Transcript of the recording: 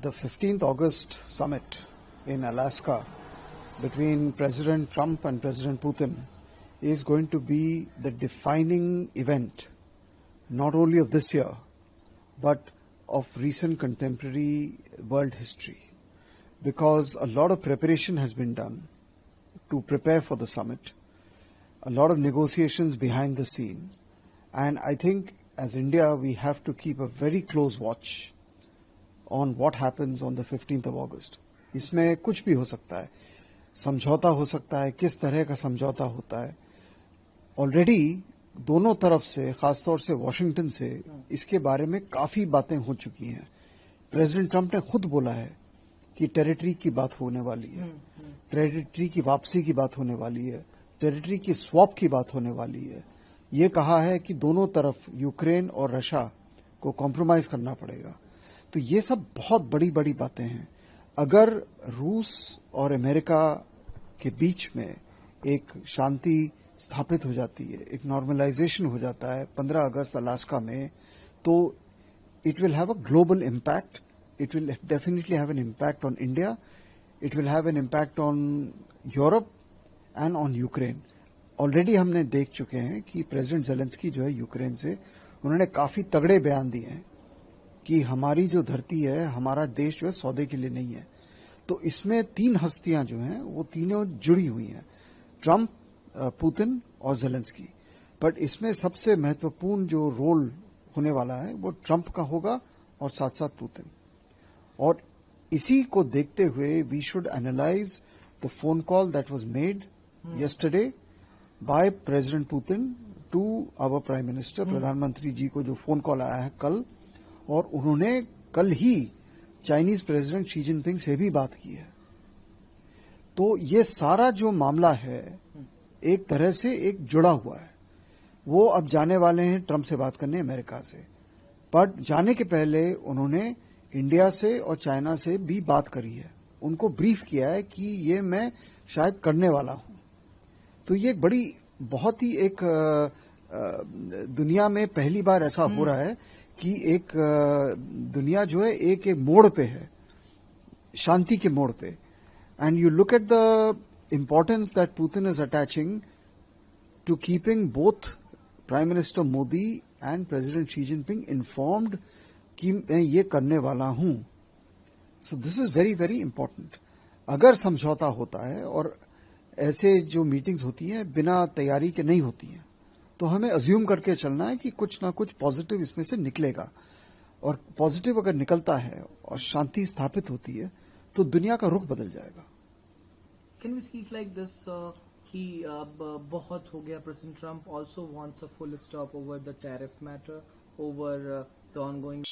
The 15th August summit in Alaska between President Trump and President Putin is going to be the defining event, not only of this year, but of recent contemporary world history. Because a lot of preparation has been done to prepare for the summit, a lot of negotiations behind the scene, and I think as India we have to keep a very close watch on what happens on the 15th of August. इसमें कुछ भी हो सकता है, समझौता हो सकता है, किस तरह का समझौता होता है. ऑलरेडी दोनों तरफ से, खासतौर से वॉशिंगटन से, इसके बारे में काफी बातें हो चुकी हैं. प्रेसिडेंट ट्रंप ने खुद बोला है कि टेरिटरी की बात होने वाली है, टेरिटरी की वापसी की बात होने वाली है, टेरिटरी की स्वैप की बात होने वाली है. ये कहा है कि दोनों तरफ यूक्रेन और रशिया को कॉम्प्रोमाइज करना पड़ेगा. तो ये सब बहुत बड़ी बड़ी बातें हैं. अगर रूस और अमेरिका के बीच में एक शांति स्थापित हो जाती है, एक नॉर्मलाइजेशन हो जाता है 15 अगस्त अलास्का में, तो it will have a global impact. It will definitely have an impact on India, it will have an impact on Europe and on Ukraine. Already हमने देख चुके हैं कि प्रेसिडेंट ज़ेलेंस्की जो है यूक्रेन से, उन्होंने काफी तगड़े बयान दिए हैं कि हमारी जो धरती है, हमारा देश जो है सौदे के लिए नहीं है. तो इसमें तीन हस्तियां जो हैं वो तीनों जुड़ी हुई हैं, ट्रंप, पुतिन और ज़ेलेंस्की. बट इसमें सबसे महत्वपूर्ण जो रोल होने वाला है वो ट्रंप का होगा और साथ साथ पुतिन. और इसी को देखते हुए we should analyse the phone call that was made yesterday by President Putin to our Prime Minister. प्रधानमंत्री जी को जो फोन कॉल आया है कल, और उन्होंने कल ही चाइनीज प्रेसिडेंट शी जिनपिंग से भी बात की है. तो ये सारा जो मामला है एक तरह से एक जुड़ा हुआ है. वो अब जाने वाले हैं ट्रंप से बात करने अमेरिका से, बट जाने के पहले उन्होंने इंडिया से और चाइना से भी बात करी है. उनको ब्रीफ किया है कि ये मैं शायद करने वाला हूं. तो ये एक बड़ी, बहुत ही एक दुनिया में पहली बार ऐसा हो रहा है कि एक दुनिया जो है एक मोड़ पे है, शांति के मोड़ पे. And you look at the importance that Putin is attaching to keeping both Prime Minister Modi and President Xi Jinping informed कि मैं ये करने वाला हूं. So this is very very important. अगर समझौता होता है और ऐसे जो मीटिंग्स होती हैं बिना तैयारी के नहीं होती हैं, तो हमें अज्यूम करके चलना है कि कुछ ना कुछ पॉजिटिव इसमें से निकलेगा. और पॉजिटिव अगर निकलता है और शांति स्थापित होती है तो दुनिया का रुख बदल जाएगा. Can we speak like this कि अब बहुत हो गया. President Trump also wants a full stop over the tariff matter, over the ongoing